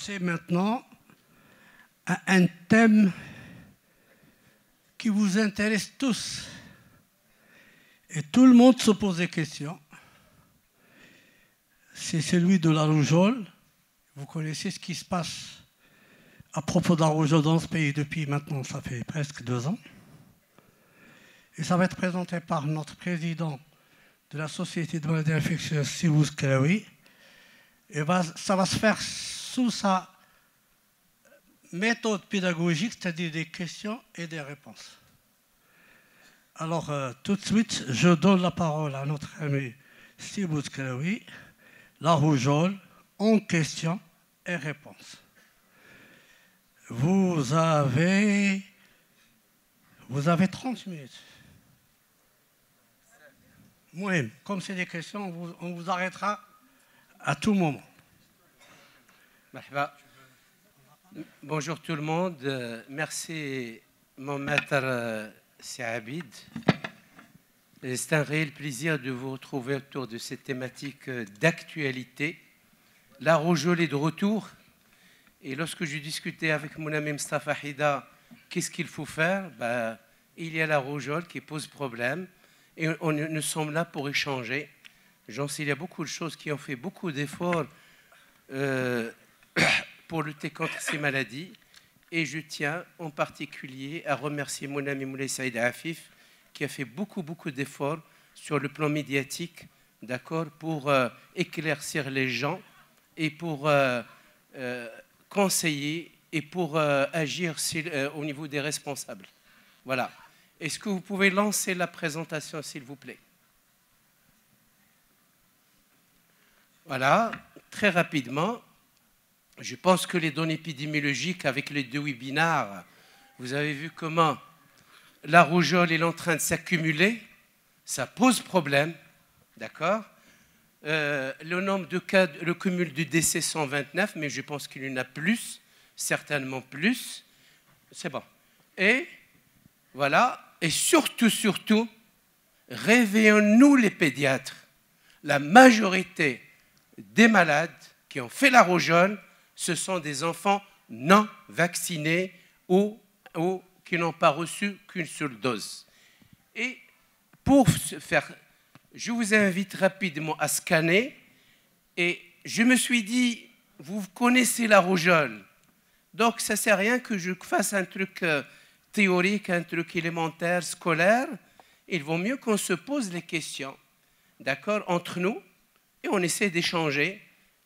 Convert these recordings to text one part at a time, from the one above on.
passer maintenant à un thème qui vous intéresse tous. Et tout le monde se pose des questions. C'est celui de la rougeole. Vous connaissez ce qui se passe à propos de la rougeole dans ce pays depuis maintenant, ça fait presque 2 ans. Et ça va être présenté par notre président de la Société de maladies infectieuses, Si Bouskaoui. Et ça va se faire sous sa méthode pédagogique, c'est-à-dire des questions et des réponses. Alors, tout de suite, je donne la parole à notre ami Si Bouskaoui, la rougeole, en questions et réponses. Vous avez 30 minutes. Moi, comme c'est des questions, on vous arrêtera à tout moment. Bonjour tout le monde. Merci mon maître Saabid. C'est un réel plaisir de vous retrouver autour de cette thématique d'actualité. La rougeole est de retour. Et lorsque je discutais avec mon ami Mustafa Hida, qu'est-ce qu'il faut faire? Il y a la rougeole qui pose problème. Et nous sommes là pour échanger. J'en sais, il y a beaucoup de choses qui ont fait beaucoup d'efforts pour lutter contre ces maladies. Et je tiens en particulier à remercier mon ami Moulay Saïd Afif, qui a fait beaucoup d'efforts sur le plan médiatique, d'accord, pour éclaircir les gens et pour conseiller et pour agir au niveau des responsables. Voilà. Est-ce que vous pouvez lancer la présentation, s'il vous plaît? Voilà, très rapidement. Je pense que les données épidémiologiques avec les 2 webinaires, vous avez vu comment la rougeole est en train de s'accumuler. Ça pose problème, d'accord? Le nombre de cas, le cumul du décès 129, mais je pense qu'il y en a plus, certainement plus. C'est bon. Et voilà. Et surtout, réveillons-nous les pédiatres. La majorité des malades qui ont fait la rougeole, ce sont des enfants non vaccinés ou qui n'ont pas reçu qu'une seule dose. Et pour ce faire, je vous invite rapidement à scanner. Et je me suis dit, vous connaissez la rougeole, donc ça ne sert à rien que je fasse un truc théorique, un truc élémentaire, scolaire. Il vaut mieux qu'on se pose les questions, d'accord, entre nous, et on essaie d'échanger.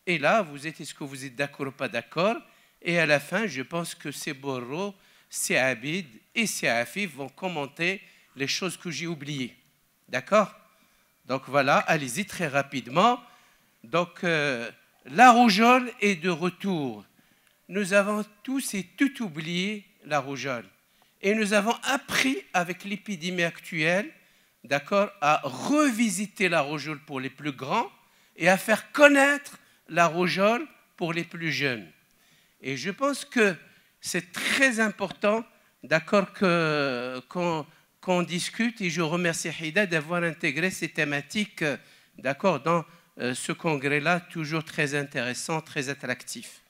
Et là, est-ce que vous êtes d'accord ou pas d'accord? Et à la fin, je pense que c'est Borro, c'est Abid et c'est Afif vont commenter les choses que j'ai oubliées. D'accord? Donc voilà, allez-y très rapidement. Donc la rougeole est de retour. Nous avons tous et toutes oublié la rougeole. Et nous avons appris avec l'épidémie actuelle, d'accord, à revisiter la rougeole pour les plus grands et à faire connaître la rougeole pour les plus jeunes. Et je pense que c'est très important, d'accord, qu'on discute. Et je remercie Hida d'avoir intégré ces thématiques, d'accord, dans ce congrès-là, toujours très intéressant, très attractif.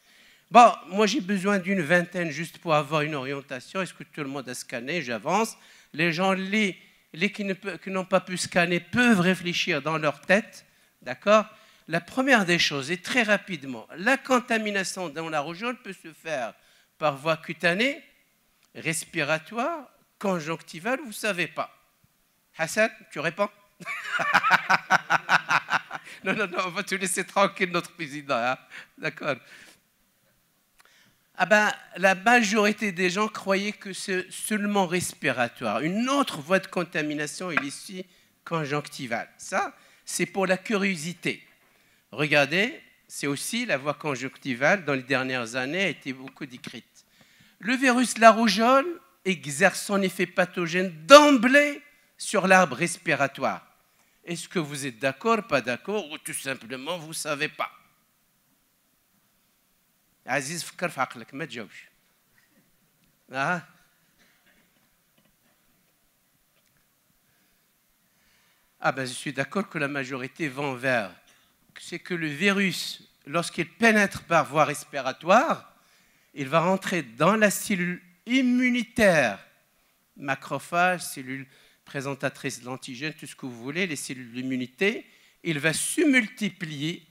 Bon, moi j'ai besoin d'une vingtaine juste pour avoir une orientation. Est-ce que tout le monde a scanné? J'avance. Les gens qui n'ont pas pu scanner peuvent réfléchir dans leur tête, d'accord? La première des choses, et très rapidement, la contamination dans la rougeole peut se faire par voie cutanée, respiratoire, conjonctivale, vous ne savez pas. Hassan, tu réponds? Non, on va te laisser tranquille, notre président. Hein? D'accord. La majorité des gens croyaient que c'est seulement respiratoire. Une autre voie de contamination est ici conjonctivale. Ça, c'est pour la curiosité. Regardez, c'est aussi la voie conjonctivale, dans les dernières années, a été beaucoup décrite. Le virus de la rougeole exerce son effet pathogène d'emblée sur l'arbre respiratoire. Est-ce que vous êtes d'accord, pas d'accord, ou tout simplement vous ne savez pas? Aziz, فكر في عقلك ما تجاوبش. Je suis d'accord que la majorité vont vers. C'est que le virus lorsqu'il pénètre par voie respiratoire, il va rentrer dans la cellule immunitaire, macrophage, cellule présentatrice de l'antigène, tout ce que vous voulez, les cellules d'immunité. Il va se multiplier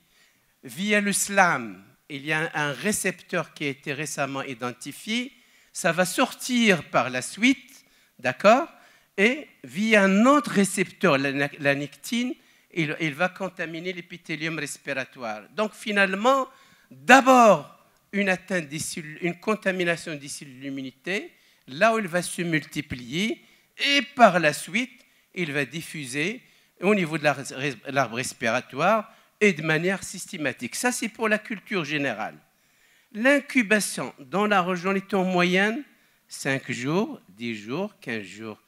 via le SLAM. Il y a un récepteur qui a été récemment identifié. Ça va sortir par la suite, d'accord? Et via un autre récepteur, la nictine, il va contaminer l'épithélium respiratoire. Donc finalement, d'abord, une atteinte des cellules, une contamination des cellules d'immunité, là où il va se multiplier, et par la suite, il va diffuser au niveau de l'arbre respiratoire et de manière systématique. Ça, c'est pour la culture générale. L'incubation dans la région est en moyenne 5 jours, 10 jours, 15 jours.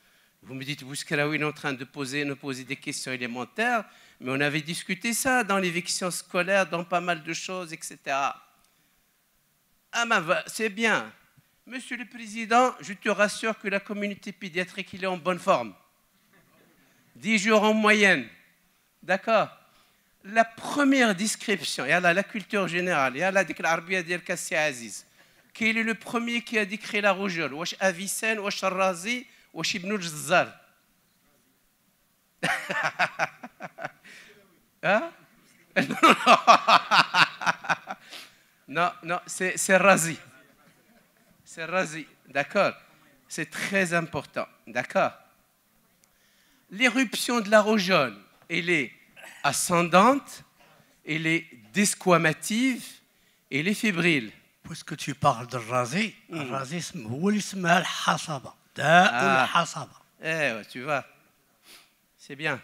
Vous me dites, Bouchkraoui est en train de nous poser des questions élémentaires, mais on avait discuté ça dans l'éviction scolaire, dans pas mal de choses, etc. Ah ben, c'est bien. Monsieur le Président, je te rassure que la communauté pédiatrique, il est en bonne forme. 10 jours en moyenne. D'accord? La première description, et la culture générale, et dik l'arbia ديال Kassi Aziz. Quel est le premier qui a décrit la rougeole? Wash Avicenne, Wash Razi, Wash Ibn al-Jazzar. Hein? Non, non, c'est Razi. C'est Razi, d'accord? C'est très important, d'accord? L'éruption de la rougeole, elle est ascendante, elle est desquamative, elle est fébrile. Puisque tu parles de Razi, Razi, c'est le hasaba. Hasaba. Eh, tu vois, c'est bien.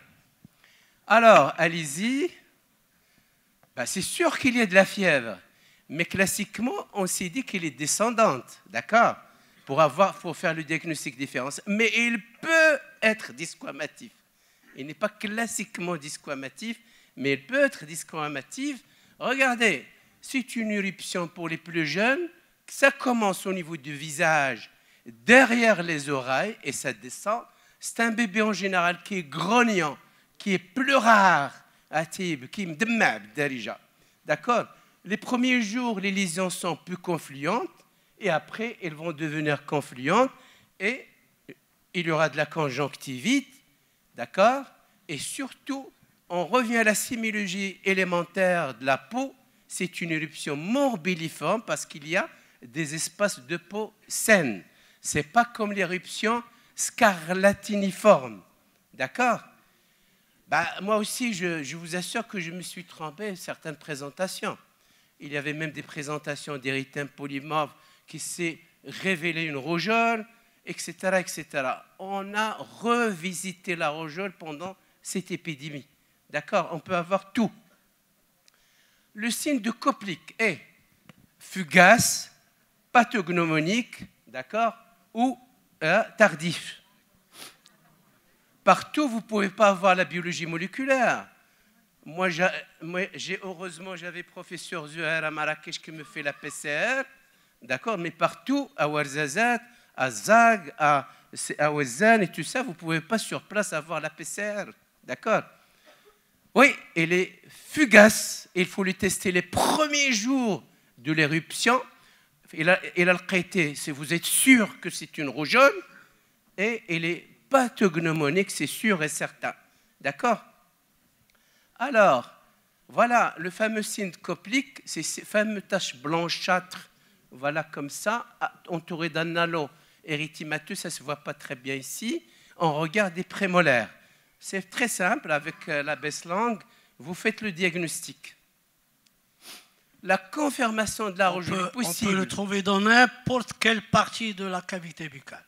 Alors, allez-y. Ben, c'est sûr qu'il y a de la fièvre, mais classiquement, on s'est dit qu'elle est descendante, d'accord? Pour faire le diagnostic différence. Mais il peut être disquamatif. Il n'est pas classiquement disquamatif, mais il peut être disquamatif. Regardez, c'est une éruption pour les plus jeunes. Ça commence au niveau du visage, derrière les oreilles, et ça descend. C'est un bébé en général qui est grognant, qui est pleurard, qui me demande déjà. D'accord? Les premiers jours, les lésions sont plus confluentes, et après, elles vont devenir confluentes, et il y aura de la conjonctivite, d'accord? Et surtout, on revient à la sémiologie élémentaire de la peau. C'est une éruption morbilliforme parce qu'il y a des espaces de peau saines. Ce n'est pas comme l'éruption scarlatiniforme, d'accord? Bah, moi aussi, je vous assure que je me suis trompé à certaines présentations. Il y avait même des présentations d'érythème polymorphe qui s'est révélé une rougeole, etc., etc. On a revisité la rougeole pendant cette épidémie. D'accord? On peut avoir tout. Le signe de Koplik est fugace, pathognomonique, d'accord, ou tardif. Partout, vous ne pouvez pas avoir la biologie moléculaire. Moi, heureusement, j'avais professeur Zuhair à Marrakech qui me fait la PCR, d'accord, mais partout, à Ouarzazate, à Zag, à Ouazzane et tout ça, vous ne pouvez pas sur place avoir la PCR, d'accord? Oui, elle est fugace. Il faut le tester les premiers jours de l'éruption. Il a le qualité, si vous êtes sûr que c'est une rougeole, et elle est pathognomonique, c'est sûr et certain. D'accord? Alors, voilà, le fameux signe de Koplik, c'est ces fameuses taches blanchâtres, voilà comme ça, entourées d'un halo érythémateux, ça ne se voit pas très bien ici. On regarde des prémolaires. C'est très simple, avec la baisse-langue, vous faites le diagnostic. La confirmation de la rougeole est possible. On peut le trouver dans n'importe quelle partie de la cavité buccale,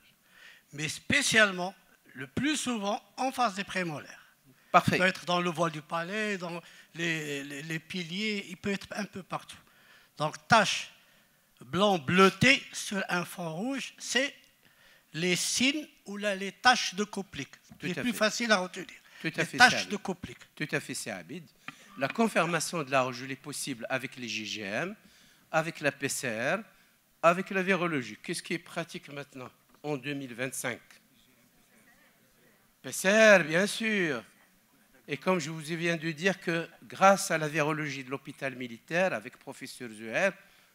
mais spécialement, le plus souvent, en face des prémolaires. Parfait. Il peut être dans le voile du palais, dans les piliers, il peut être un peu partout. Donc, taches blanc bleuté sur un fond rouge, c'est les signes ou les taches de Koplik. C'est plus facile à retenir. Tout à fait, taches de Koplik. Tout à fait, c'est Abid. La confirmation de la rougeole est possible avec les GGM, avec la PCR, avec la virologie. Qu'est-ce qui est pratique maintenant, en 2025? PCR, bien sûr. Et comme je vous viens de dire que grâce à la virologie de l'hôpital militaire, avec professeur Zuher,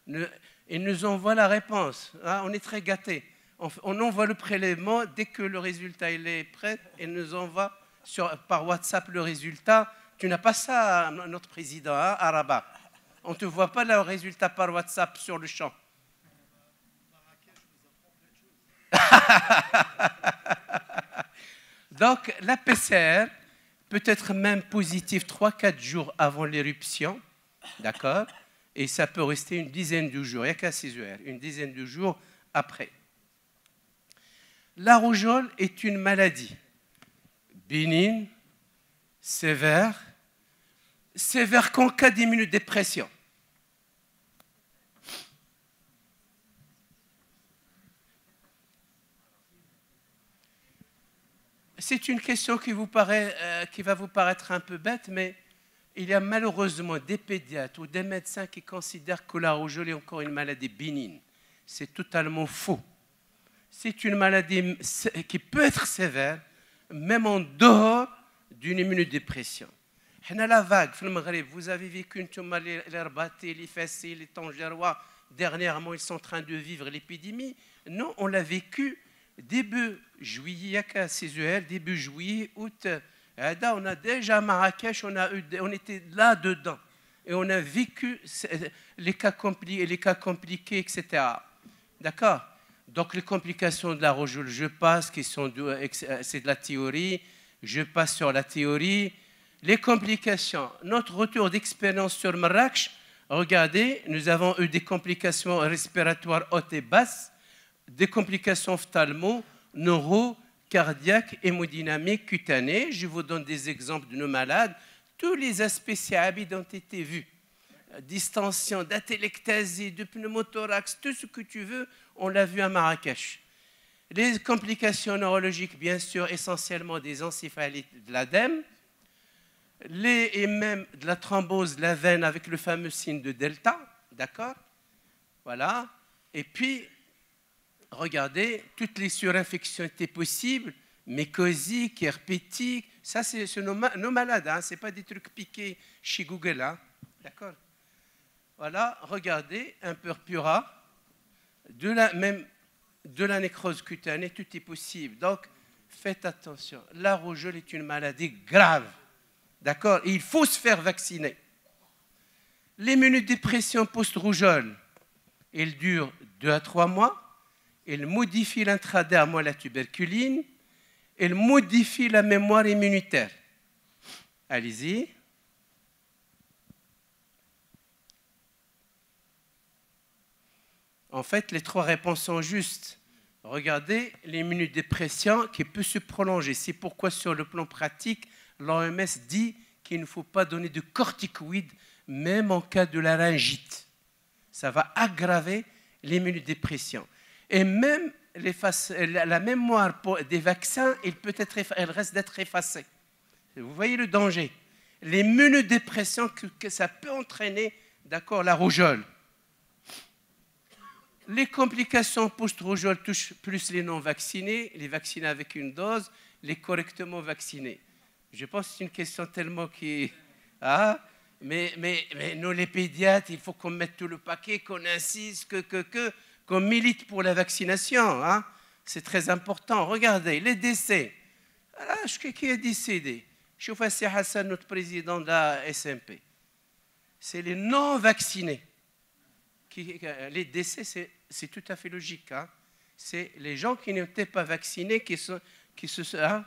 il nous envoie la réponse. Hein, on est très gâtés. On envoie le prélèvement, dès que le résultat il est prêt, il nous envoie par WhatsApp le résultat. Tu n'as pas ça, notre président, hein, à Rabat. On ne te voit pas le résultat par WhatsApp sur le champ. Donc, la PCR peut être même positive 3-4 jours avant l'éruption, d'accord? Et ça peut rester une dizaine de jours, il n'y a qu'à 6 heures, une dizaine de jours après. La rougeole est une maladie bénigne, sévère qu'en cas d'immunodépression. C'est une question qui va vous paraître un peu bête, mais il y a malheureusement des pédiatres ou des médecins qui considèrent que la rougeole est encore une maladie bénigne. C'est totalement faux. C'est une maladie qui peut être sévère, même en dehors d'une immunodépression. La vague, vous avez vécu les Rabatis, les Fassi, les Tangerois, dernièrement ils sont en train de vivre l'épidémie. Non, on l'a vécu début juillet, début juillet, août. On a déjà à Marrakech, on était là-dedans. Et on a vécu les cas compliqués, etc. D'accord? Donc les complications de la rougeole, je passe, c'est de la théorie, je passe sur la théorie. Les complications, notre retour d'expérience sur Marrakech, regardez, nous avons eu des complications respiratoires hautes et basses, des complications ophtalmo, neuro, cardiaques, hémodynamiques, cutanées. Je vous donne des exemples de nos malades. Tous les aspects CABID ont été vus. Distension, d'atelectasie, de pneumothorax, tout ce que tu veux, on l'a vu à Marrakech. Les complications neurologiques, bien sûr, essentiellement des encéphalites, de l'ADEME, et même de la thrombose de la veine avec le fameux signe de delta, d'accord? Voilà. Et puis, regardez, toutes les surinfections étaient possibles, mycosiques, herpétiques, ça c'est nos malades, hein, ce n'est pas des trucs piqués chez Google, hein, d'accord? Voilà, regardez, un purpura, même de la nécrose cutanée, tout est possible. Donc, faites attention, la rougeole est une maladie grave. D'accord? Et il faut se faire vacciner. L'immunodépression post-rougeole, elle dure 2 à 3 mois. Elle modifie l'intraderme à la tuberculine. Elle modifie la mémoire immunitaire. Allez-y. En fait, les 3 réponses sont justes. Regardez, l'immunodépression qui peut se prolonger. C'est pourquoi, sur le plan pratique, l'OMS dit qu'il ne faut pas donner de corticoïdes, même en cas de laryngite. Ça va aggraver l'immunodépression. Et même la mémoire des vaccins, elle reste d'être effacée. Vous voyez le danger. L'immunodépression que ça peut entraîner, d'accord, la rougeole. Les complications post-rougeole touchent plus les non-vaccinés, les vaccinés avec une dose, les correctement vaccinés. Je pense que c'est une question tellement qui... Ah, mais nous, les pédiatres, il faut qu'on mette tout le paquet, qu'on insiste, qu'on milite pour la vaccination. Hein. C'est très important. Regardez, les décès. Alors, qui est décédé? Choufassi Hassan, notre président de la SMP. C'est les non-vaccinés. Les décès, c'est tout à fait logique. Hein. C'est les gens qui n'étaient pas vaccinés hein,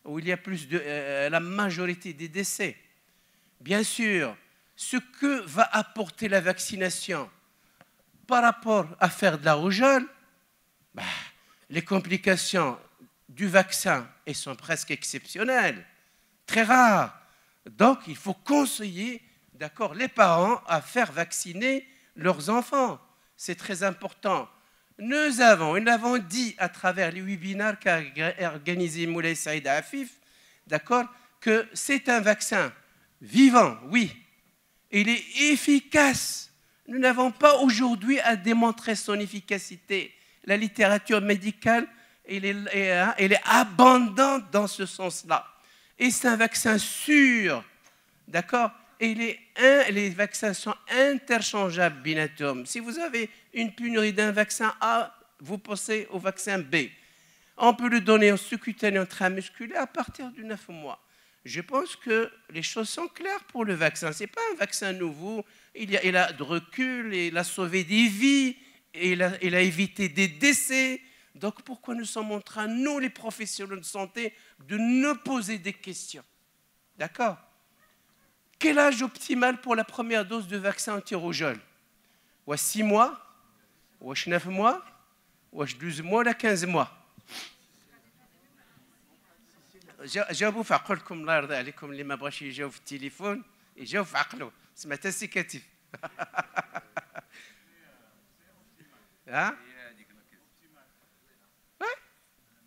où il y a plus de la majorité des décès. Bien sûr, ce que va apporter la vaccination par rapport à faire de la rougeole, les complications du vaccin, elles sont presque exceptionnelles, très rares. Donc, il faut conseiller, d'accord, les parents à faire vacciner leurs enfants. C'est très important. Nous l'avons dit à travers les webinaires qu'a organisé Moulay Saïd Afif, d'accord, que c'est un vaccin vivant, oui. Il est efficace. Nous n'avons pas aujourd'hui à démontrer son efficacité. La littérature médicale, elle est abondante dans ce sens-là. Et c'est un vaccin sûr. D'accord? Et les vaccins sont interchangeables binatum. Si vous avez une pénurie d'un vaccin A, vous passez au vaccin B. On peut le donner en sous-cutané intramusculaire à partir de 9 mois. Je pense que les choses sont claires pour le vaccin. Ce n'est pas un vaccin nouveau. Il a de recul, il a sauvé des vies, et il a évité des décès. Donc pourquoi nous sommes en train, nous les professionnels de santé, de nous poser des questions? D'accord? Quel âge optimal pour la première dose de vaccin anti-rougeole? Ou 6 mois? Ou 9 mois? Ou 12 mois? Ou 15 mois? جاوبوا في عقلكم الله يرضى عليكم اللي ما بغاش يجاوب في التليفون يجاوب في عقله سمعت سي كاتيف ها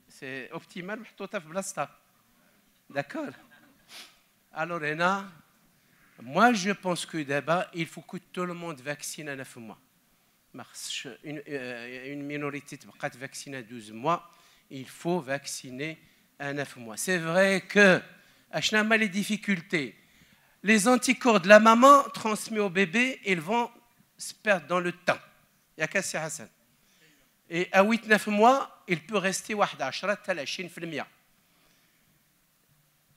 سي اوبتيمال محطوطه في بلاصتها داكور alors هنا moi je pense que d'abord il faut que tout le monde vaccine à 9 mois ما خصش une minorité تبقى vaccinée à 12 mois il faut vacciner à 9 mois. C'est vrai que, à les difficultés, les anticorps de la maman transmis au bébé, ils vont se perdre dans le temps. Il y a Kassi Hassan. Et à 8-9 mois, il peut rester 10-20%.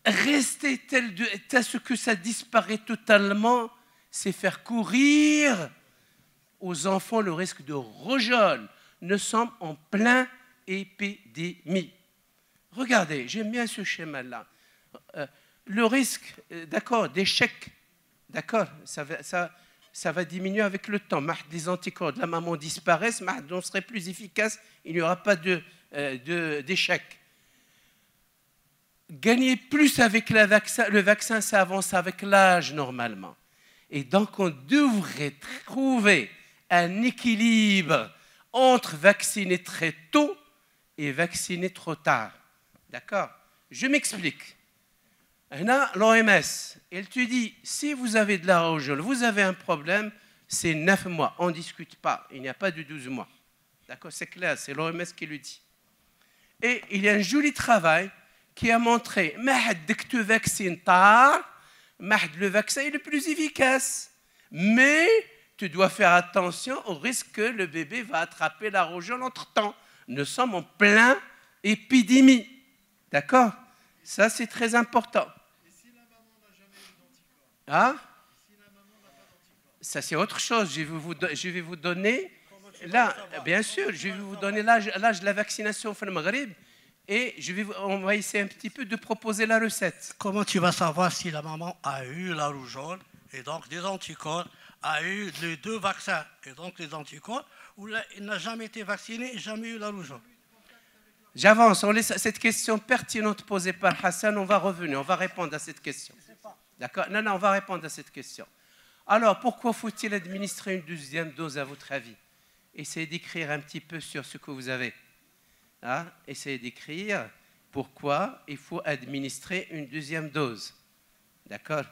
Rester tel ce que ça disparaît totalement, c'est faire courir aux enfants le risque de rougeole. Nous sommes en pleine épidémie. Regardez, j'aime bien ce schéma-là. Le risque, d'accord, d'échec, d'accord, ça va diminuer avec le temps. Les anticorps de la maman disparaissent, on serait plus efficace, il n'y aura pas d'échec. Gagner plus avec le vaccin, ça avance avec l'âge normalement. Et donc, on devrait trouver un équilibre entre vacciner très tôt et vacciner trop tard. D'accord? Je m'explique. L'OMS, elle te dit, si vous avez de la rougeole, vous avez un problème, c'est 9 mois. On ne discute pas. Il n'y a pas de 12 mois. D'accord? C'est clair, c'est l'OMS qui le dit. Et il y a un joli travail qui a montré, dès que tu vaccines tard, le vaccin est le plus efficace. Mais tu dois faire attention au risque que le bébé va attraper la rougeole entre-temps. Nous sommes en pleine épidémie. D'accord? Ça, c'est très important. Et si la maman n'a jamais eu d'anticorps? Ah? Si la maman n'a pas d'anticorps? Ça, c'est autre chose. Je vais vous donner, là, bien sûr, je vais vous donner l'âge de la vaccination au Maghreb et on va essayer un petit peu de proposer la recette. Comment tu vas savoir si la maman a eu la rougeole et donc des anticorps, a eu les 2 vaccins et donc les anticorps, ou là, il n'a jamais été vacciné et jamais eu la rougeole? J'avance, on laisse cette question pertinente posée par Hassan, on va revenir, on va répondre à cette question. D'accord? Non, on va répondre à cette question. Alors, pourquoi faut-il administrer une 2e dose à votre avis? Essayez d'écrire un petit peu sur ce que vous avez. Hein? Essayez d'écrire pourquoi il faut administrer une 2e dose. D'accord?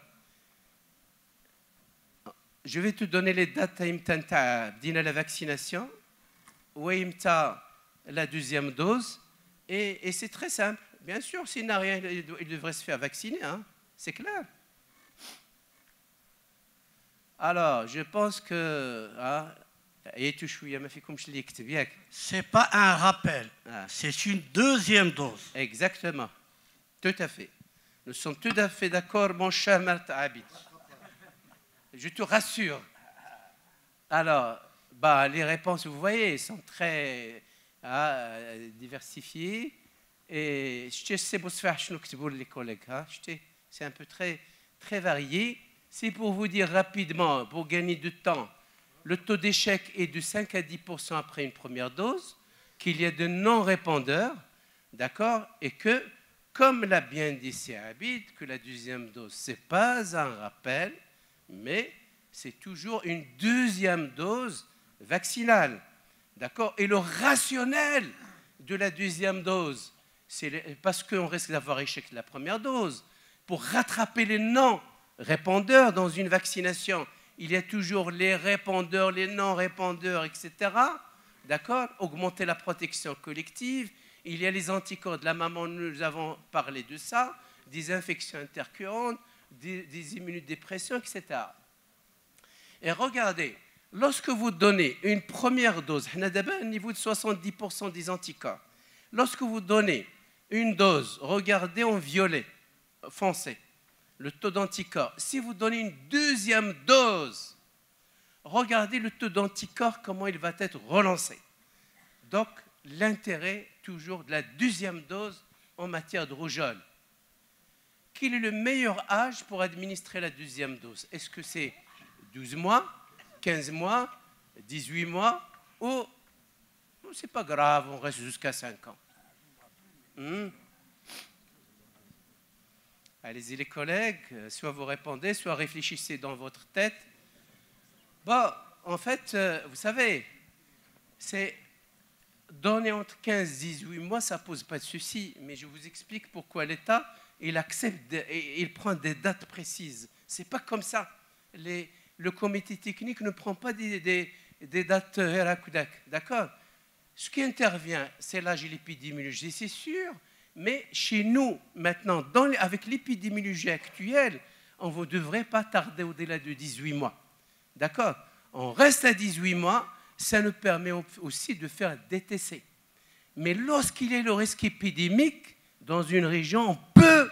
Je vais te donner les dates de la vaccination, ou la 2e dose. Et c'est très simple. Bien sûr, s'il n'a rien, il devrait se faire vacciner. Hein? C'est clair. Alors, je pense que... C'est pas un rappel. C'est une 2e dose. Exactement. Tout à fait. Nous sommes tout à fait d'accord, mon cher Martha Abid. Je te rassure. Alors, les réponses, vous voyez, sont très... diversifié et les collègues c'est un peu très varié. C'est pour vous dire rapidement, pour gagner du temps, le taux d'échec est de 5 à 10% après une première dose, qu'il y a de non-répondeurs, d'accord, et que, comme l'a bien dit Abid, que la 2e dose, ce n'est pas un rappel, mais c'est toujours une 2e dose vaccinale. D'accord? Et le rationnel de la 2e dose, c'est parce qu'on risque d'avoir échec de la première dose. Pour rattraper les non-répondeurs dans une vaccination, il y a toujours les répondeurs, les non-répondeurs, etc. D'accord? Augmenter la protection collective. Il y a les anticorps de la maman, nous avons parlé de ça. des infections intercurrentes, des immunodépressions, etc. Et regardez, lorsque vous donnez une première dose, on a d'abord un niveau de 70% des anticorps. Lorsque vous donnez une dose, regardez en violet foncé, le taux d'anticorps. Si vous donnez une deuxième dose, regardez le taux d'anticorps, comment il va être relancé. Donc, l'intérêt toujours de la deuxième dose en matière de rougeole. Quel est le meilleur âge pour administrer la deuxième dose? Est-ce que c'est 12 mois, 15 mois, 18 mois ou c'est pas grave, on reste jusqu'à 5 ans? Allez-y les collègues, soit vous répondez, soit réfléchissez dans votre tête. Bon, en fait, vous savez, c'est donner entre 15 et 18 mois, ça ne pose pas de souci, mais je vous explique pourquoi l'État, il accepte, il prend des dates précises. Ce n'est pas comme ça. Le comité technique ne prend pas des dates Hérakudak, d'accord? Ce qui intervient, c'est l'âge et l'épidémiologie, c'est sûr, mais chez nous, maintenant, avec l'épidémiologie actuelle, on ne devrait pas tarder au-delà de 18 mois. D'accord? On reste à 18 mois, ça nous permet aussi de faire des TC. Mais lorsqu'il y a le risque épidémique, dans une région, on peut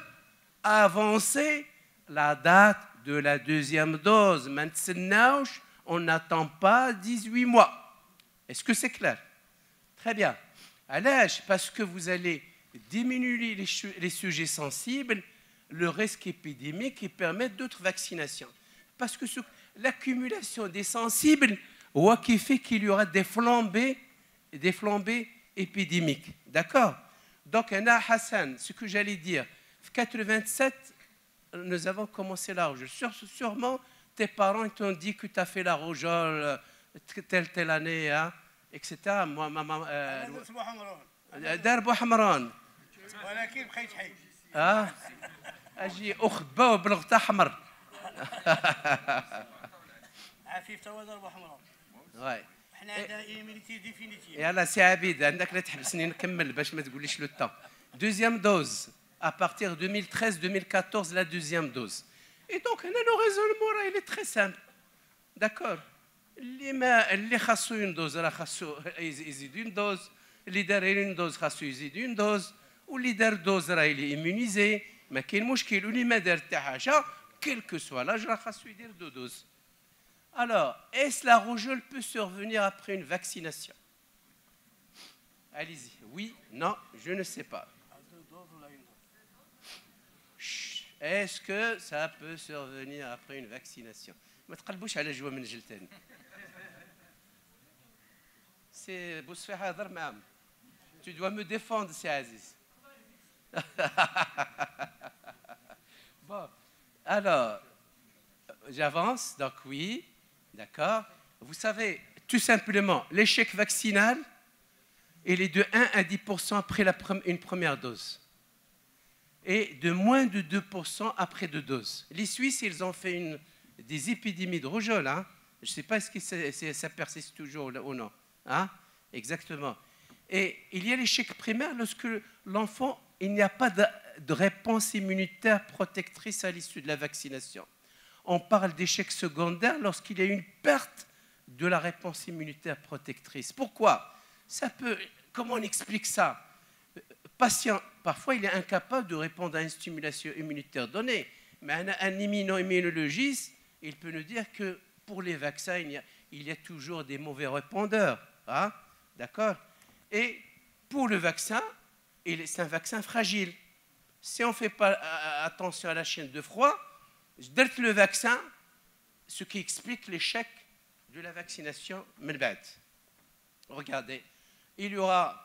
avancer la date de la deuxième dose. Maintenant, on n'attend pas 18 mois. Est-ce que c'est clair? Très bien. À l'âge, parce que vous allez diminuer les sujets sensibles, le risque épidémique et permettre d'autres vaccinations. Parce que l'accumulation des sensibles, qui fait qu'il y aura des flambées épidémiques. D'accord? Donc, Hassan, ce que j'allais dire, en 87, nous avons commencé la rougeole. Sûrement, tes parents t'ont dit que tu as fait la rougeole telle année, hein, etc. Moi, maman. Darbo Hamran. Ah, أجي أخبى وبلغتها حمر. عفيف توا ضربه حمراء. Ouais. احنا عندنا ايمينيتي ديفينيتيف. يلا سي عبيد عندك لا تحبسني نكمل باش ما تقوليش لو temps. Deuxième dose. À partir de 2013-2014, la deuxième dose. Et donc, le raisonnement, il est très simple. D'accord? اللي خاصو une dose راه خاصو يزيد une dose. اللي دار une dose خاصو يزيد une dose. واللي دار دوز راه il est immunisé. ما كاين مشكل واللي ما دار حتى حاجه quel que soit l'âge راه خاصو يدير deux doses. Alors, est-ce que la rougeole peut survenir après une vaccination? Allez-y. Oui, non, je ne sais pas. Est-ce que ça peut survenir après une vaccination? ما تقلبوش على جوا من جلتاني. C'est بوصفيحة هضر معاهم. Tu dois me défendre, c'est Aziz. Bon, alors, j'avance, donc oui, d'accord. Vous savez, tout simplement, l'échec vaccinal, il est de 1 à 10% après une première dose. Et de moins de 2% après deux doses. Les Suisses, ils ont fait des épidémies de rougeole. Hein. Je ne sais pas si ça persiste toujours ou non. Hein. Exactement. Et il y a l'échec primaire lorsque l'enfant, il n'y a pas de réponse immunitaire protectrice à l'issue de la vaccination. On parle d'échec secondaire lorsqu'il y a une perte de la réponse immunitaire protectrice. Pourquoi? Comment on explique ça? Patient, parfois, il est incapable de répondre à une stimulation immunitaire donnée. Mais un immunologiste, il peut nous dire que pour les vaccins, il y a toujours des mauvais répondeurs. Hein? D'accord? Et pour le vaccin, c'est un vaccin fragile. Si on ne fait pas attention à la chaîne de froid, le vaccin, ce qui explique l'échec de la vaccination Melbad. Regardez, il y aura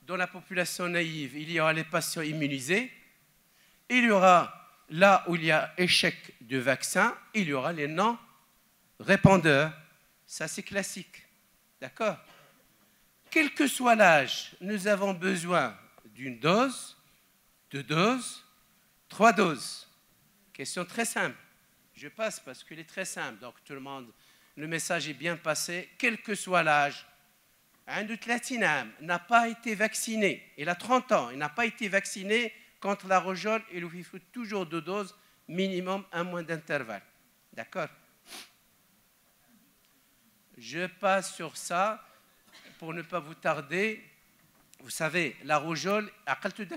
dans la population naïve, il y aura les patients immunisés, il y aura là où il y a échec de vaccin, il y aura les non-répondeurs. Ça, c'est classique. D'accord? Quel que soit l'âge, nous avons besoin d'une dose, deux doses, trois doses. Question très simple. Je passe parce qu'elle est très simple. Donc tout le monde, le message est bien passé. Quel que soit l'âge, un de Tlatinam n'a pas été vacciné. Il a 30 ans, il n'a pas été vacciné Contre la rougeole, il lui faut toujours 2 doses, minimum 1 mois d'intervalle. D'accord? Je passe sur ça pour ne pas vous tarder. Vous savez, la rougeole,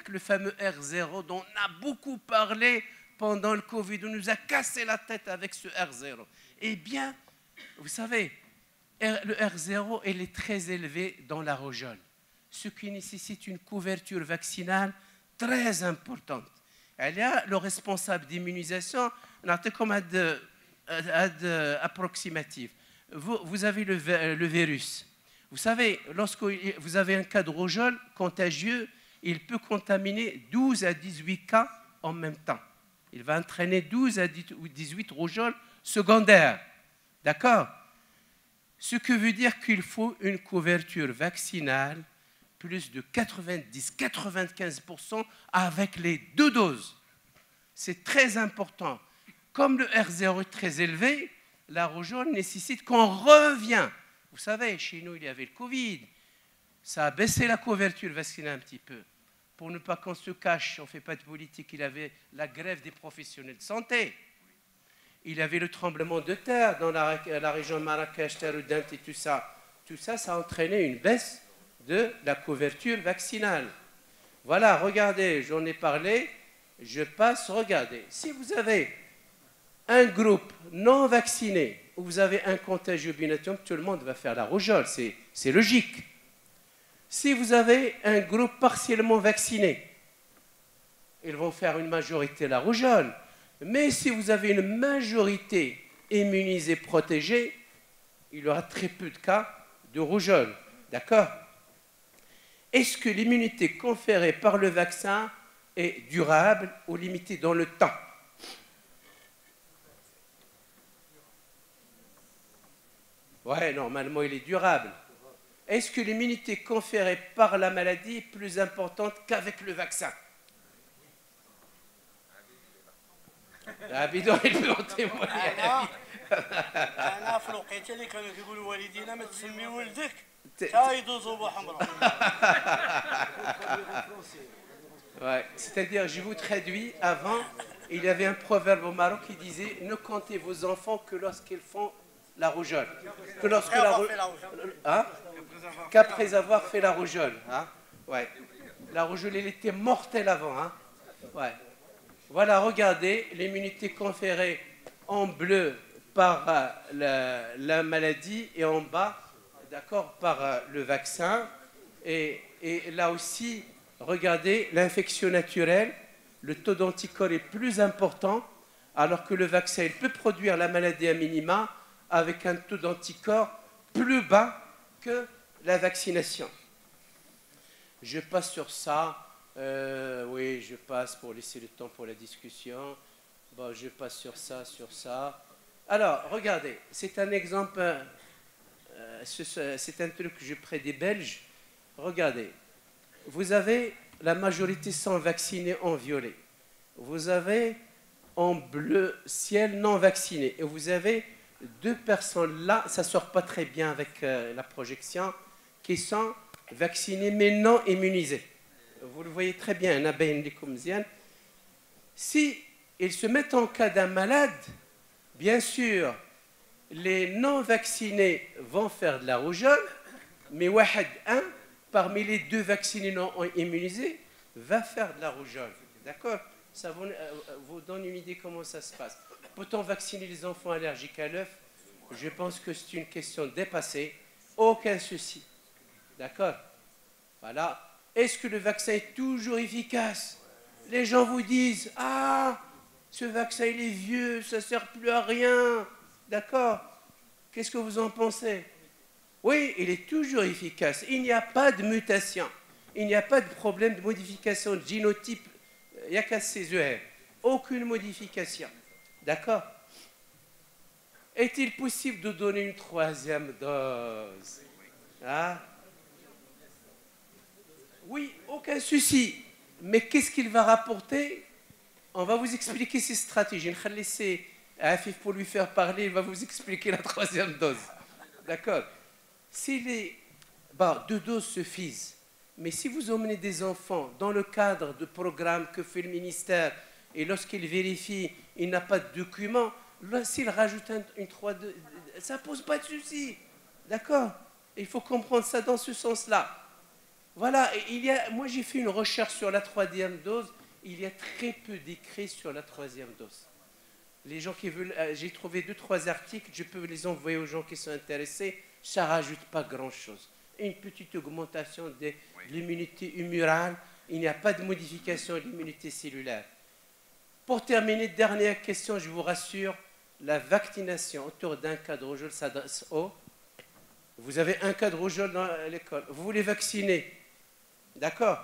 le fameux R0 dont on a beaucoup parlé pendant le Covid, on nous a cassé la tête avec ce R0. Eh bien, vous savez, le R0, il est très élevé dans la rougeole, ce qui nécessite une couverture vaccinale très importante. Il y a le responsable d'immunisation, on a comme approximatif. Vous avez le virus. Vous savez, lorsque vous avez un cas de rougeole contagieux, il peut contaminer 12 à 18 cas en même temps. Il va entraîner 12 à 18 rougeoles secondaires. D'accord? Ce que veut dire qu'il faut une couverture vaccinale plus de 90-95% avec les 2 doses. C'est très important. Comme le R0 est très élevé, la rougeole nécessite qu'on revient. Vous savez, chez nous, il y avait le Covid. Ça a baissé la couverture vaccinale un petit peu. Pour ne pas qu'on se cache, on ne fait pas de politique, il y avait la grève des professionnels de santé. Il y avait le tremblement de terre dans la région de Marrakech, Taroudant et tout ça. Tout ça, ça a entraîné une baisse de la couverture vaccinale. Voilà, regardez, j'en ai parlé. Je passe, regardez. Si vous avez un groupe non vacciné, où vous avez un contagieux binôme, tout le monde va faire la rougeole, c'est logique. Si vous avez un groupe partiellement vacciné, ils vont faire une majorité la rougeole. Mais si vous avez une majorité immunisée, protégée, il y aura très peu de cas de rougeole. D'accord? Est-ce que l'immunité conférée par le vaccin est durable ou limitée dans le temps? Oui, normalement, il est durable. Est-ce que l'immunité conférée par la maladie est plus importante qu'avec le vaccin? Abidon, il peut en témoigner. Ouais. C'est-à-dire, je vous traduis, avant, il y avait un proverbe au Maroc qui disait « Ne comptez vos enfants que lorsqu'ils font la rougeole. » Que lorsque hein? Qu'après avoir fait la rougeole. Hein? Ouais. La rougeole, elle était mortelle avant. Hein? Ouais. Voilà, regardez, l'immunité conférée en bleu par la maladie et en bas, d'accord, par le vaccin. Et là aussi, regardez, l'infection naturelle, le taux d'anticorps est plus important, alors que le vaccin, il peut produire la maladie à minima avec un taux d'anticorps plus bas que la vaccination. Je passe sur ça. Oui, je passe pour laisser le temps pour la discussion. Bon, je passe sur ça. Alors, regardez, c'est un exemple, c'est un truc que je prends des Belges. Regardez, vous avez la majorité sans vaccinés en violet. Vous avez en bleu ciel non vacciné. Et vous avez 2 personnes là, ça ne sort pas très bien avec la projection, qui sont vaccinées mais non immunisées. Vous le voyez très bien, si ils se mettent en cas d'un malade, bien sûr, les non-vaccinés vont faire de la rougeole, mais un parmi les 2 vaccinés non immunisés va faire de la rougeole. D'accord? Ça vous donne une idée comment ça se passe. Peut-on vacciner les enfants allergiques à l'œuf? Je pense que c'est une question dépassée. Aucun souci. D'accord? Voilà. Est-ce que le vaccin est toujours efficace? Les gens vous disent « Ah, ce vaccin, il est vieux, ça ne sert plus à rien. » D'accord? Qu'est-ce que vous en pensez? Oui, il est toujours efficace. Il n'y a pas de mutation. Il n'y a pas de problème de modification de génotype. Il n'y a qu'à CER. Aucune modification. D'accord? Est-il possible de donner une 3e dose? Hein? Oui, aucun souci. Mais qu'est-ce qu'il va rapporter? On va vous expliquer ses stratégies. Je vais laisser Afif pour lui faire parler. Il va vous expliquer la 3e dose. D'accord? Si les 2 doses suffisent, Mais si vous emmenez des enfants dans le cadre de programmes que fait le ministère, et lorsqu'il vérifie, il n'a pas de document, là, s'il rajoute une 3-2, ça ne pose pas de souci. D'accord? Il faut comprendre ça dans ce sens-là. Voilà, moi j'ai fait une recherche sur la 3e dose, il y a très peu d'écrits sur la 3e dose. Les gens qui veulent, j'ai trouvé 2-3 articles, je peux les envoyer aux gens qui sont intéressés, ça ne rajoute pas grand-chose. Une petite augmentation de l'immunité humorale, il n'y a pas de modification de l'immunité cellulaire. Pour terminer, dernière question, je vous rassure, la vaccination autour d'un cas de rougeole s'adresse aux... Vous avez un cas de rougeole dans l'école, vous voulez vacciner, d'accord?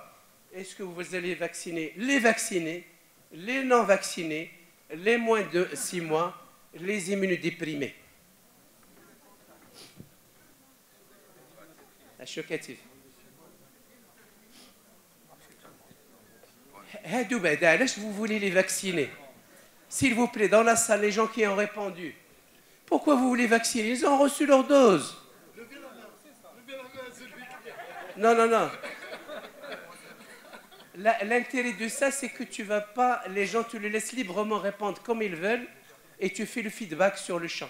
Est-ce que vous allez vacciner, les non-vaccinés, les moins de 6 mois, les immunodéprimés? Chocatif. Vous voulez les vacciner? S'il vous plaît, dans la salle, les gens qui ont répondu, pourquoi vous voulez vacciner? Ils ont reçu leur dose. Non, non, non. L'intérêt de ça, c'est que tu vas pas, les gens, tu les laisses librement répondre comme ils veulent et tu fais le feedback sur le champ.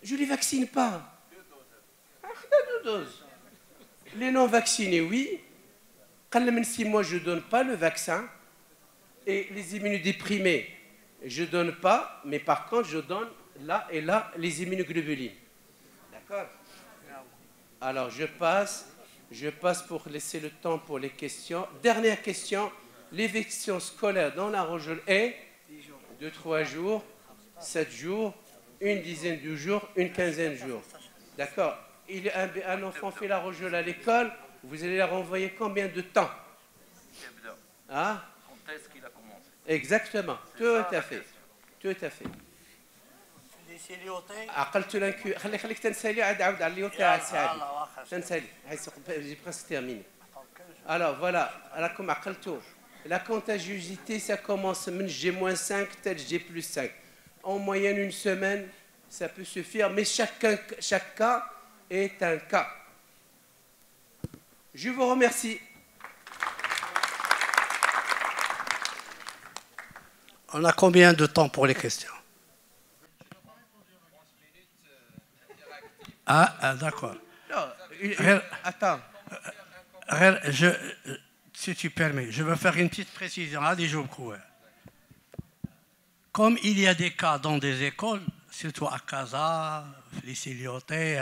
Je ne les vaccine pas. 2 doses. Les non-vaccinés, oui. Quand même 6 mois, je ne donne pas le vaccin. Et les immunodéprimés, je ne donne pas, mais par contre, je donne là et là les immunoglobulines. D'accord? Alors, je passe pour laisser le temps pour les questions. Dernière question, l'éviction scolaire dans la rougeole est de 3 jours, 7 jours, une dizaine de jours, une quinzaine de jours. D'accord? Un enfant fait la rougeole à l'école, vous allez la renvoyer combien de temps? Hein? Quand est-ce qu'il a commencé? Exactement, tout à fait. Tout à fait. عقلت لك خليك تنسالي عاد عاود على اليوم تاع الساعه تنسالي j'ai presque terminé. Alors voilà, راكم عقلتوا la contagiosité ça commence من G-5 tel G+5. En moyenne une semaine, ça peut suffire, mais chaque cas est un cas. Je vous remercie. On a combien de temps pour les questions? Ah, d'accord. Attends. Si tu permets, je veux faire une petite précision. Comme il y a des cas dans des écoles, surtout à Casa, les Céliotés,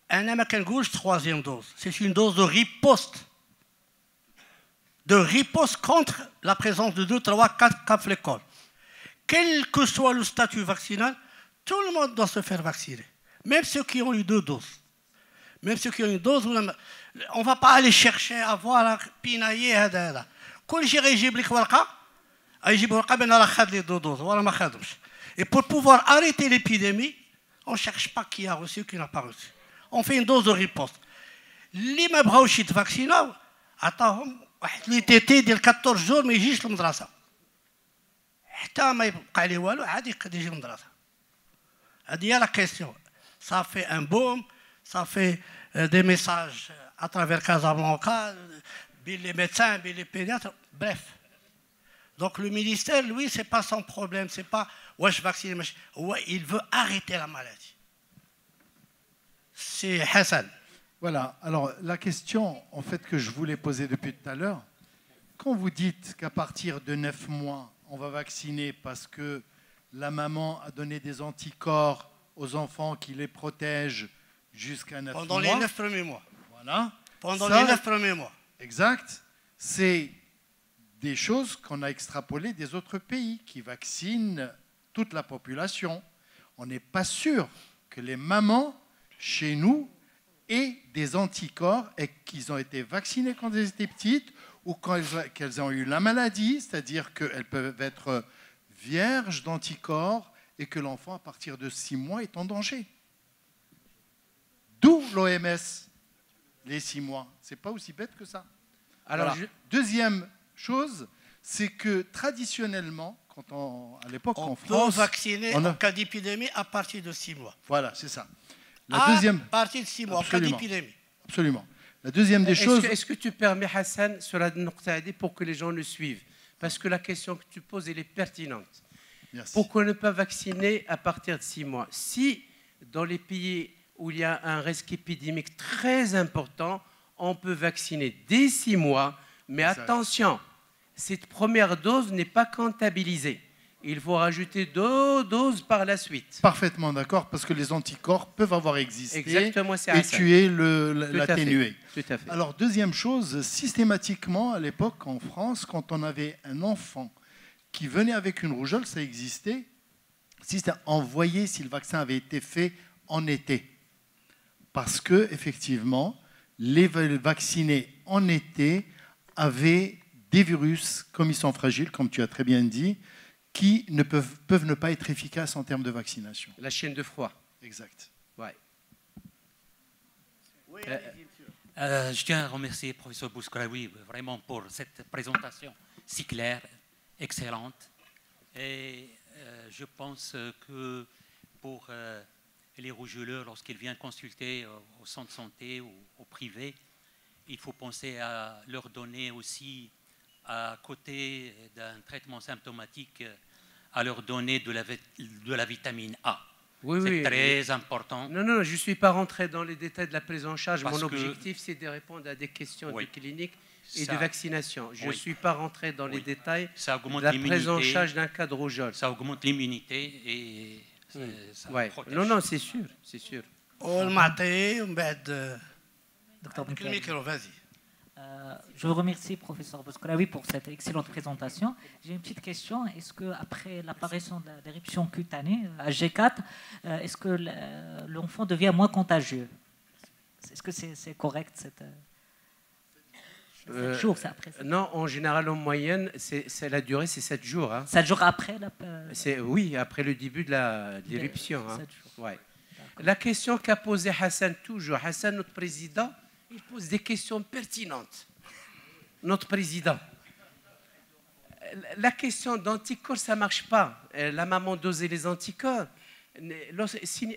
un américain gauche, 3e dose. C'est une dose de riposte. De riposte contre la présence de 2, 3, 4 cas à l'école. Quel que soit le statut vaccinal, tout le monde doit se faire vacciner. Même ceux qui ont eu 2 doses. Même ceux qui ont eu 1 dose, on ne va pas aller chercher à voir, pinailler, Quand j'irai يجيب ورقة, يجيب ورقة بأن راه خد les 2 doses, ولا ما خدمش. Et pour pouvoir arrêter l'épidémie, on ne cherche pas qui a reçu, qui n'a pas reçu. On fait une dose de riposte. اللي ما بغاوش يتفاكسيناو عطاهم واحد لي تيتي ديال 14 جور ما يجيش للمدرسة. حتى ما يبقى عليه والو عادي يقدر يجي للمدرسة. هذه هي لا كيسيون. Ça fait un boom, ça fait des messages à travers Casablanca, les médecins, les pédiatres, bref. Donc le ministère, lui, ce n'est pas son problème, ce n'est pas « ouais, je vaccine », ouais, il veut arrêter la maladie. C'est Hassan. Voilà, alors la question en fait que je voulais poser depuis tout à l'heure, quand vous dites qu'à partir de 9 mois, on va vacciner parce que la maman a donné des anticorps aux enfants qui les protègent jusqu'à 9 mois. Pendant les 9 premiers mois. Voilà. Pendant les 9 premiers mois. Exact. C'est des choses qu'on a extrapolées des autres pays qui vaccinent toute la population. On n'est pas sûr que les mamans, chez nous, aient des anticorps et qu'ils ont été vaccinés quand elles étaient petites ou qu'elles ont eu la maladie, c'est-à-dire qu'elles peuvent être vierges d'anticorps et que l'enfant, à partir de 6 mois, est en danger. D'où l'OMS, les 6 mois. Ce n'est pas aussi bête que ça. Alors, voilà. Deuxième chose, c'est que traditionnellement, à l'époque en France... On peut vacciner en cas d'épidémie à partir de 6 mois. Voilà, c'est ça. À partir de 6 mois, en cas d'épidémie. Absolument. La deuxième des choses... Est-ce que tu permets, Hassan, sur la Noqta pour que les gens le suivent? Parce que la question que tu poses, elle est pertinente. Merci. Pourquoi ne pas vacciner à partir de 6 mois? Si, dans les pays où il y a un risque épidémique très important, on peut vacciner dès 6 mois, mais Exact. attention, cette première dose n'est pas comptabilisée. Il faut rajouter 2 doses par la suite. Parfaitement d'accord, parce que les anticorps peuvent avoir existé Exactement, c'est et Hassan. tuer Tout à l'atténué. fait. Tout à fait. Alors, deuxième chose, systématiquement, à l'époque, en France, quand on avait un enfant qui venait avec une rougeole, ça existait, on voyait si le vaccin avait été fait en été. Parce que, effectivement, les vaccinés en été avaient des virus, comme ils sont fragiles, comme tu as très bien dit, qui peuvent ne pas être efficaces en termes de vaccination. La chaîne de froid. Exact. Ouais. Je tiens à remercier le professeur Bouskraoui vraiment pour cette présentation si claire, excellente. Et je pense que pour les rougeoleurs, lorsqu'ils viennent consulter au centre de santé ou au privé, il faut penser à leur donner aussi, à côté d'un traitement symptomatique, à leur donner de la vitamine A. Oui, c'est oui, très important. Non, je ne suis pas rentré dans les détails de la prise en charge. Parce Mon objectif, c'est de répondre à des questions Oui. de clinique et Ça- de vaccination. Je ne Oui. suis pas rentré dans les Oui. détails Ça de augmente la prise en l'immunité. charge d'un cas de rougeole. Ça augmente l'immunité et ça Ouais. protège. Non, c'est sûr, c'est sûr. والمعطي ومن بعد Docteur عندك Boukali. الميكرو vas-y. Je vous remercie, professeur Bouskraoui, pour cette excellente présentation. J'ai une petite question. Est-ce qu'après l'apparition de l'éruption cutanée, H4, est-ce que l'enfant devient moins contagieux? Est-ce que c'est correct, 7 jours, c'est après ça? Non, en général, en moyenne, la durée, c'est 7 jours. Hein. 7 jours après Oui, après le début de l'éruption. Hein. 7 jours. Ouais. La question qu'a posée Hassan toujours, Hassan, notre président, il pose des questions pertinentes. Notre président. La question d'anticorps, ça ne marche pas. La maman dosait les anticorps. S'il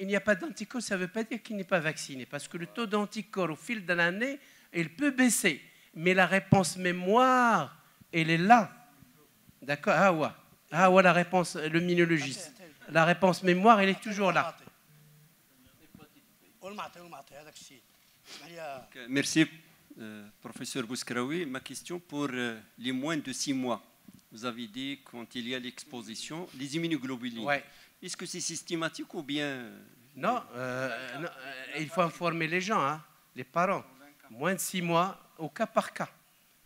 n'y a pas d'anticorps, ça ne veut pas dire qu'il n'est pas vacciné. Parce que le taux d'anticorps au fil de l'année, il peut baisser. Mais la réponse mémoire, elle est là. D'accord? Ah ouais, la réponse, le immunologiste. La réponse mémoire, elle est toujours là. Merci, professeur Bouskraoui. Ma question pour les moins de 6 mois. Vous avez dit quand il y a l'exposition, les immunoglobulines. Ouais. Est-ce que c'est systématique ou bien... Non, il faut informer les gens, hein, les parents. Moins de 6 mois, au cas par cas.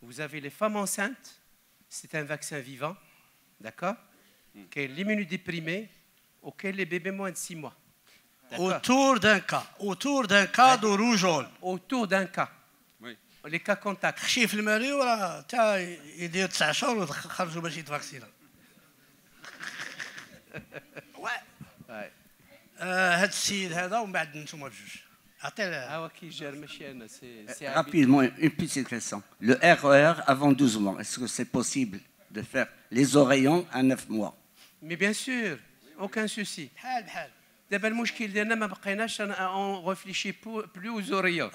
Vous avez les femmes enceintes, c'est un vaccin vivant, d'accord? L'immunodéprimé, auquel les bébés moins de 6 mois. Autour d'un cas de rougeole. Autour d'un cas. Oui. Les cas contacts. خشي في المري ولا تا يدير 9 شهور وخرجوا باش يتفاكسينا. Ouais. هذا السيد هذا ومن بعد نتوما بجوج. عطيه Ah, ok, j'ai le c'est Rapidement, une petite question. Le RER avant 12 mois, est-ce que c'est possible de faire les oreillons à 9 mois? Mais bien sûr, aucun souci. بحال بحال. دابا المشكل ديالنا ما بقيناش on réfléchit plus aux oreillons.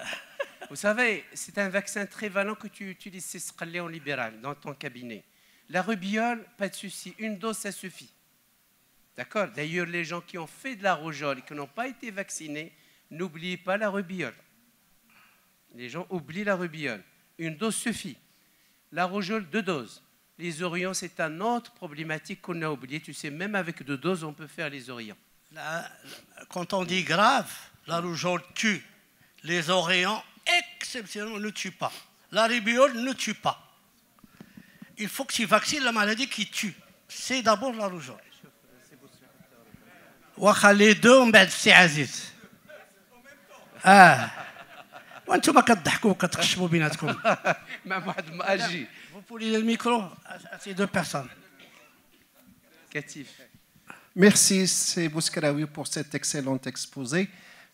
Vous savez, c'est un vaccin très valent que tu utilises, c'est Sqalli en libéral dans ton cabinet. La rubéole, pas de souci, une dose ça suffit. D'accord? D'ailleurs, les gens qui ont fait de la rougeole et qui n'ont pas été vaccinés, n'oubliez pas la rubéole. Les gens oublient la rubéole. Une dose suffit. La rougeole, 2 doses. Les oreillons, c'est une autre problématique qu'on a oubliée. Tu sais, même avec 2 doses, on peut faire les oreillons. Quand on dit grave, la rougeole tue. Les oreillons, exceptionnellement, ne tuent pas. La rubéole ne tue pas. Il faut que tu vaccines la maladie qui tue. C'est d'abord la rougeole. واخا لي دو من بعد السي عزيز. وانتم كتضحكوا وكتخشبوا بيناتكم. مع واحد الماجي. Vous pouvez le micro à ces 2 personnes. Katif. Merci, c'est Bouskraoui pour cet excellent exposé.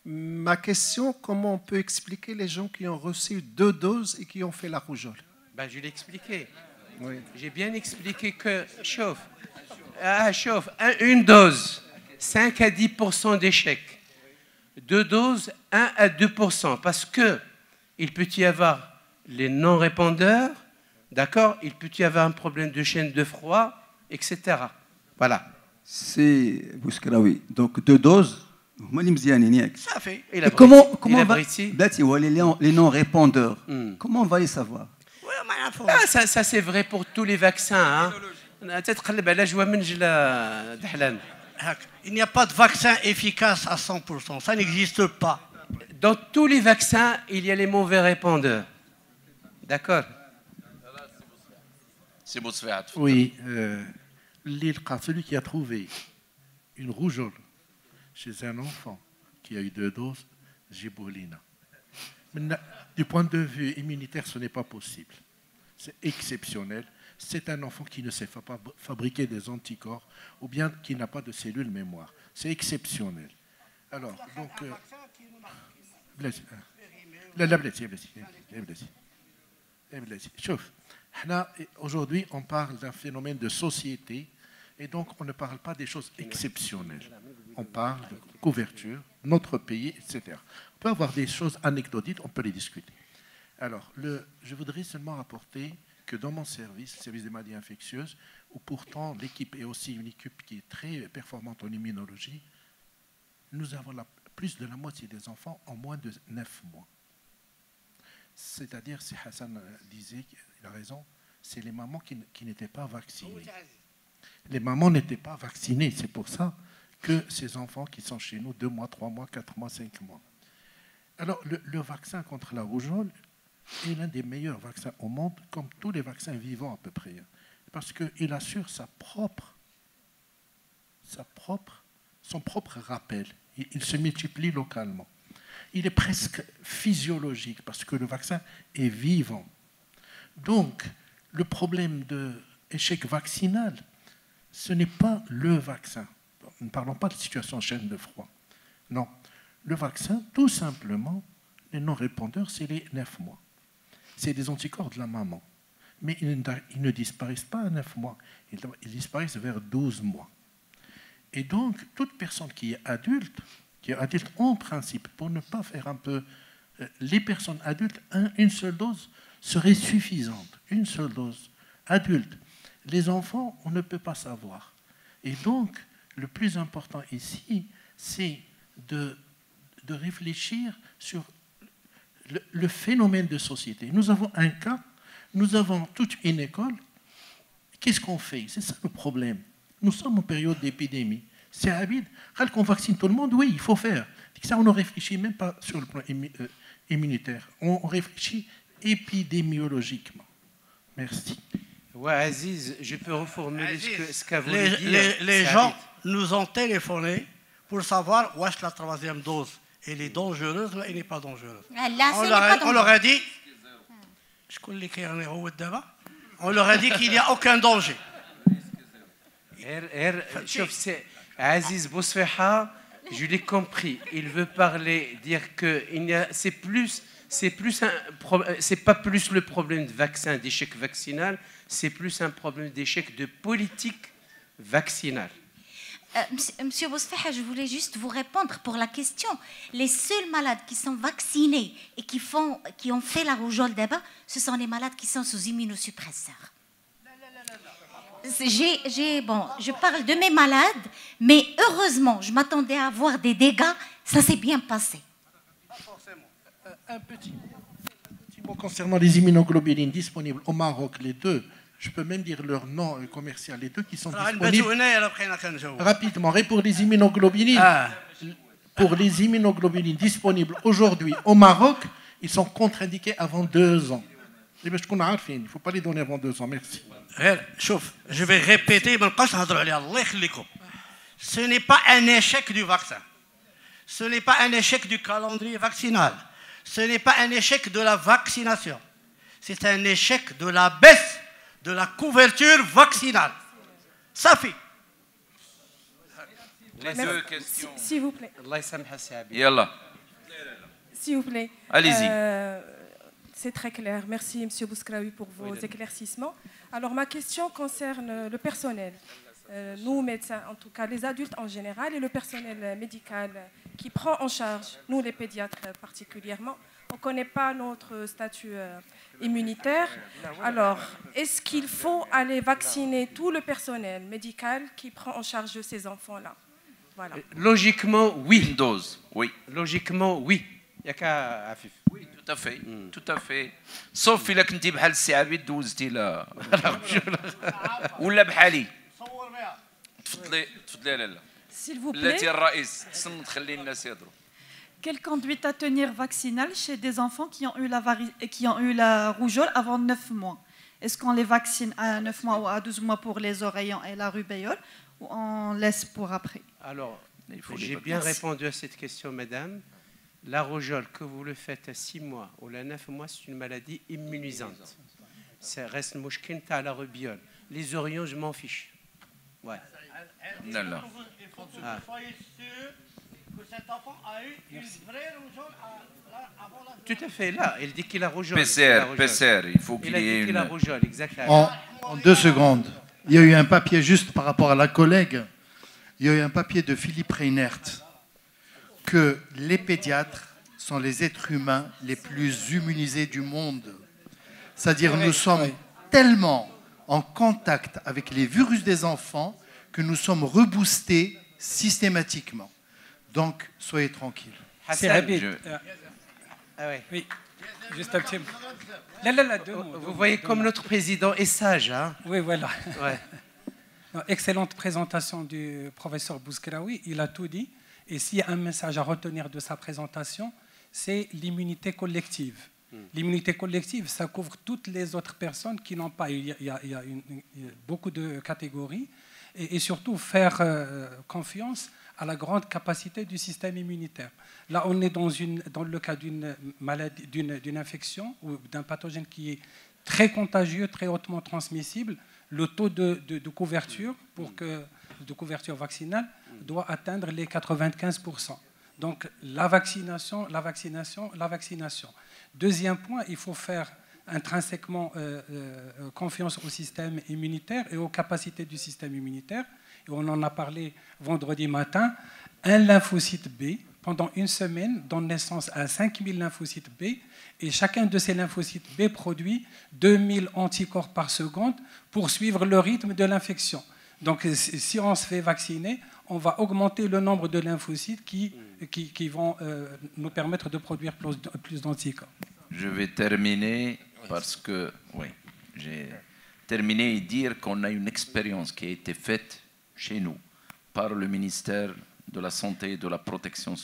Ma question, comment on peut expliquer les gens qui ont reçu 2 doses et qui ont fait la rougeole? Ben, je l'ai expliqué. Oui. J'ai bien expliqué que, chauffe, une dose, 5 à 10% d'échec. 2 doses, 1 à 2%. Parce que il peut y avoir les non-répondeurs, d'accord? Il peut y avoir un problème de chaîne de froid, etc. Voilà. C'est Bouskaraoui. Donc, 2 doses. Ça fait. Comment on va... Les non-répondeurs, comment on va les savoir? Ça c'est vrai pour tous les vaccins. Il n'y a pas de vaccin efficace à 100%. Ça n'existe pas. Dans tous les vaccins, il y a les mauvais répondeurs. D'accord? C'est Bousfehat. Oui. Celui qui a trouvé une rougeole chez un enfant qui a eu 2 doses, Gibolina. Du point de vue immunitaire, ce n'est pas possible. C'est exceptionnel. C'est un enfant qui ne sait pas fabriquer des anticorps ou bien qui n'a pas de cellules mémoire. C'est exceptionnel. Alors, donc... Aujourd'hui, on parle d'un phénomène de société et donc on ne parle pas des choses exceptionnelles. On parle de couverture, notre pays, etc. On peut avoir des choses anecdotiques, on peut les discuter. Alors, je voudrais seulement rapporter que dans mon service, le service des maladies infectieuses, où pourtant l'équipe est aussi une équipe qui est très performante en immunologie, nous avons plus de la moitié des enfants en moins de 9 mois. C'est-à-dire, si Hassan disait, il a raison, c'est les mamans qui n'étaient pas vaccinées. Les mamans n'étaient pas vaccinées, c'est pour ça que ces enfants qui sont chez nous 2 mois, 3 mois, 4 mois, 5 mois. Alors, le vaccin contre la rougeole est l'un des meilleurs vaccins au monde, comme tous les vaccins vivants à peu près, parce qu'il assure son propre rappel. Il se multiplie localement. Il est presque physiologique, parce que le vaccin est vivant. Donc, le problème d'échec vaccinal, ce n'est pas le vaccin. Ne parlons pas de situation en chaîne de froid. Non. Le vaccin, tout simplement, les non-répondeurs, c'est les 9 mois. C'est des anticorps de la maman. Mais ils ne disparaissent pas à 9 mois. Ils disparaissent vers 12 mois. Et donc, toute personne qui est adulte en principe, pour ne pas faire un peu... les personnes adultes, une seule dose serait suffisante. Une seule dose. Adulte. Les enfants, on ne peut pas savoir. Et donc, le plus important ici, c'est de réfléchir sur le phénomène de société. Nous avons un cas, nous avons toute une école. Qu'est-ce qu'on fait? C'est ça le problème. Nous sommes en période d'épidémie. C'est habile. Quand on vaccine tout le monde, oui, il faut faire. Ça, on ne réfléchit même pas sur le plan immunitaire. On réfléchit épidémiologiquement. Merci. Ouais, Aziz, je peux reformuler ce qu'a voulu dire. Les gens nous ont téléphoné pour savoir où est la 3e dose. Elle est dangereuse ou elle n'est pas dangereuse. On leur a dit... On leur a dit qu'il n'y a aucun danger. Aziz Bousfeha, je l'ai compris. Il veut parler, dire que c'est pas plus le problème de vaccin, d'échec vaccinal, c'est plus un problème d'échec de politique vaccinale. Monsieur Bousfeha, je voulais juste vous répondre pour la question. Les seuls malades qui sont vaccinés et qui ont fait la rougeole d'abord, ce sont les malades qui sont sous immunosuppresseurs. Je parle de mes malades, mais heureusement, je m'attendais à avoir des dégâts, ça s'est bien passé. Un petit mot concernant les immunoglobulines disponibles au Maroc, les deux, je peux même dire leur nom commercial, les deux qui sont disponibles. Rapidement, et pour les immunoglobulines disponibles aujourd'hui au Maroc, ils sont contre-indiqués avant 2 ans. Il ne faut pas les donner avant 2 ans. Merci. Je vais répéter, ce n'est pas un échec du vaccin. Ce n'est pas un échec du calendrier vaccinal. Ce n'est pas un échec de la vaccination. C'est un échec de la baisse de la couverture vaccinale. Ça fait. Les deux questions. S'il vous plaît. Yallah. S'il vous plaît. Allez-y. C'est très clair. Merci, M. Bouskraoui, pour vos éclaircissements. Alors, ma question concerne le personnel. Nous, médecins, en tout cas, les adultes en général, et le personnel médical qui prend en charge, nous, les pédiatres particulièrement, on ne connaît pas notre statut immunitaire. Alors, est-ce qu'il faut aller vacciner tout le personnel médical qui prend en charge ces enfants-là? Voilà. Logiquement, oui. Une dose, oui. Logiquement, oui. Il n'y a qu'à Afif. Oui, tout à fait. Tout à fait. Sauf إلا كنتي بحال السي عبيد دوزتي لا ولا بحالي. تفضلي لاله. S'il vous plaît. بلاتي الرئيس تسن تخلي الناس يهضروا. Quelle conduite à tenir vaccinale chez des enfants qui ont eu la rougeole avant 9 mois? Est-ce qu'on les vaccine à 9 mois ou à 12 mois pour les oreillons et la rubéole ou on laisse pour après? Alors, j'ai bien répondu à cette question, madame. La rougeole, que vous le faites à 6 mois ou à 9 mois, c'est une maladie immunisante. Ça reste le mouchkin à la rubéole. Les oreillons, je m'en fiche. Ouais. Non, non. Il faut que vous soyez sûr que cet enfant a eu une vraie rougeole avant la... Tout à fait, là, il dit qu'il a rougeole. PCR, il faut qu'il y ait une... Il a rougeole, exactement. En 2 secondes, il y a eu un papier juste par rapport à la collègue. Il y a eu un papier de Philippe Reinert que les pédiatres sont les êtres humains les plus immunisés du monde. C'est-à-dire nous sommes tellement en contact avec les virus des enfants que nous sommes reboostés systématiquement. Donc, soyez tranquilles. C'est rapide. Oui, juste un petit... Vous voyez comme notre président est sage, hein? Oui, voilà. Ouais. Excellente présentation du professeur Bouskraoui, il a tout dit. Et s'il y a un message à retenir de sa présentation, c'est l'immunité collective. L'immunité collective, ça couvre toutes les autres personnes qui n'ont pas. Il y a beaucoup de catégories. Et surtout, faire confiance à la grande capacité du système immunitaire. Là, on est dans le cas d'une maladie, d'une infection ou d'un pathogène qui est très contagieux, très hautement transmissible. Le taux de couverture, de couverture vaccinale doit atteindre les 95%. Donc, la vaccination. Deuxième point, il faut faire intrinsèquement confiance au système immunitaire et aux capacités du système immunitaire. Et on en a parlé vendredi matin. Un lymphocyte B, pendant une semaine, donne naissance à 5000 lymphocytes B. Et chacun de ces lymphocytes B produit 2000 anticorps par seconde pour suivre le rythme de l'infection. Donc, si on se fait vacciner, on va augmenter le nombre de lymphocytes qui vont nous permettre de produire plus d'anticorps. Je vais terminer parce que, oui, j'ai terminé et dire qu'on a une expérience qui a été faite chez nous par le ministère de la Santé et de la Protection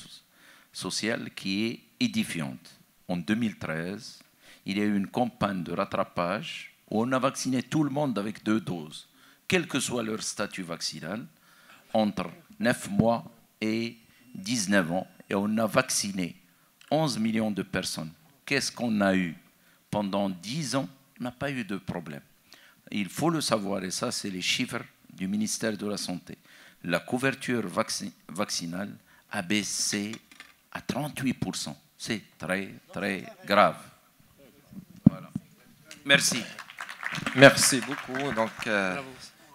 sociale qui est édifiante. En 2013, il y a eu une campagne de rattrapage où on a vacciné tout le monde avec 2 doses, quel que soit leur statut vaccinal, entre 9 mois et 19 ans. Et on a vacciné 11 millions de personnes. Qu'est-ce qu'on a eu? Pendant 10 ans, on n'a pas eu de problème. Il faut le savoir, et ça, c'est les chiffres du ministère de la Santé. La couverture vaccinale a baissé à 38%. C'est très, très grave. Voilà. Merci. Merci beaucoup. Donc,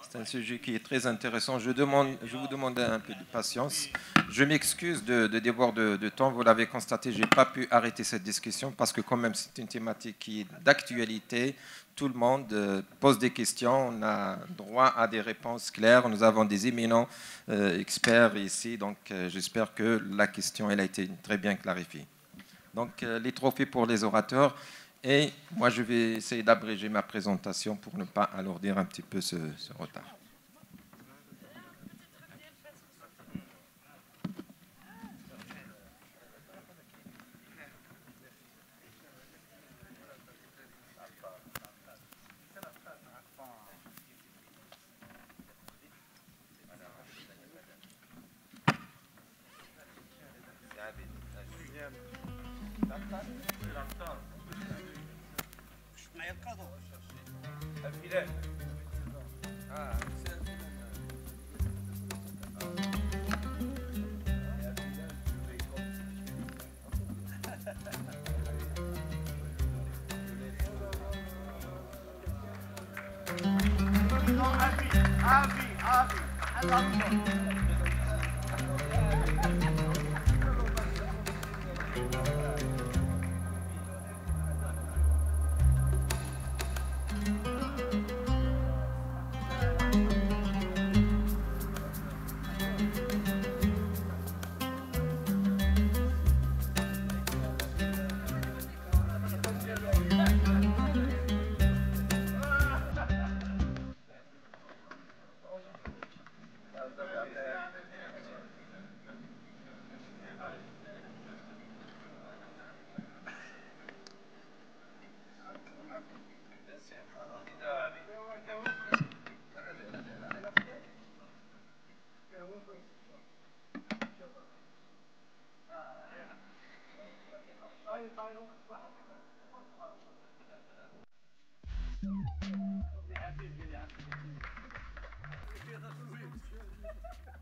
c'est un sujet qui est très intéressant. Je vous demande un peu de patience. Je m'excuse de déboire de temps. Vous l'avez constaté, je n'ai pas pu arrêter cette discussion parce que quand même, c'est une thématique qui est d'actualité. Tout le monde pose des questions. On a droit à des réponses claires. Nous avons des éminents experts ici. Donc, j'espère que la question elle a été très bien clarifiée. Donc, les trophées pour les orateurs. Et moi, je vais essayer d'abréger ma présentation pour ne pas alourdir un petit peu ce retard. Thank you.